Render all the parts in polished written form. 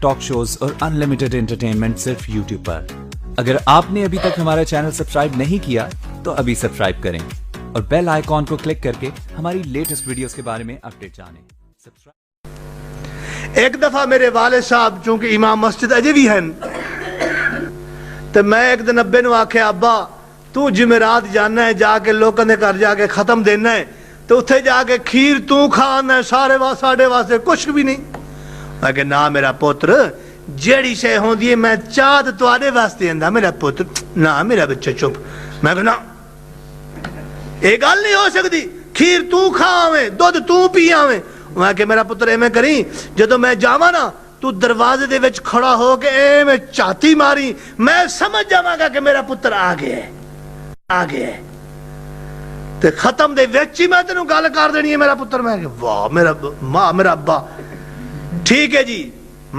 Talk shows और unlimited entertainment सिर्फ YouTube पर। अगर आपने अभी तक हमारा चैनल सब्सक्राइब नहीं किया तो अभी सब्सक्राइब करें और बेल आइकॉन को क्लिक करके हमारी लेटेस्ट वीडियोस के बारे में अपडेट जानें। एक दफा मेरे वाले साहब चूंकि इमाम मस्जिद अजे भी हैं तो मैं एक दिन अब्बे ने आख्या अब्बा तू जिमेरात जाना है जाके लोगों के घर जाके खत्म देना है तो उत्थे जाके खीर तू खाना है साढ़े वास्ते कुछ भी नहीं। मैं कहा ना मेरा पुत्र जेड़ी शे होंदी है मैं चाह तो तुहाडे वास्ते आंदा मेरा पुत्र ना मेरा बच्चा चुप। मैं कहा ना ये गल नहीं हो सकती खीर तू खावे दुध तू पी आवे। मैं कहा मेरा पुत्र एवें करी जदों मैं जावां ना तू दरवाजे दे विच खड़ा हो के एवें झाती मारी मैं समझ जावांगा कि मेरा पुत्र आ गया ते खत्म दे विच ही मैं तेनू गल कर देनी है मेरा पुत्र। मैं वाह मेरा मां मेरा अब्बा ठीक है जी।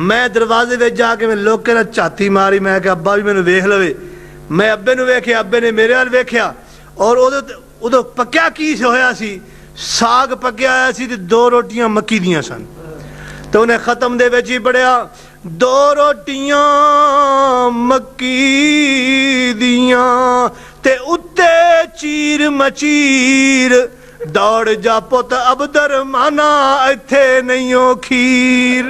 मैं दरवाजे विच जाके मैं लोके नाल झाती मारी मैं कहा अब्बा भी मैनू वेख लवे। मैं अब्बे नू वेख्या अब्बे ने मेरे वाल वेख्या और उदों पक्या की होया सी साग पक्या आया सी ते 2 रोटियां मक्की दियां सन तो उन्हें खत्म दे विच ही पढ़िया 2 रोटियां मक्की दियां ते उत्ते चीर मचीर दौड़ जा पुत अबदर माना इत्थे नहीं हो खीर।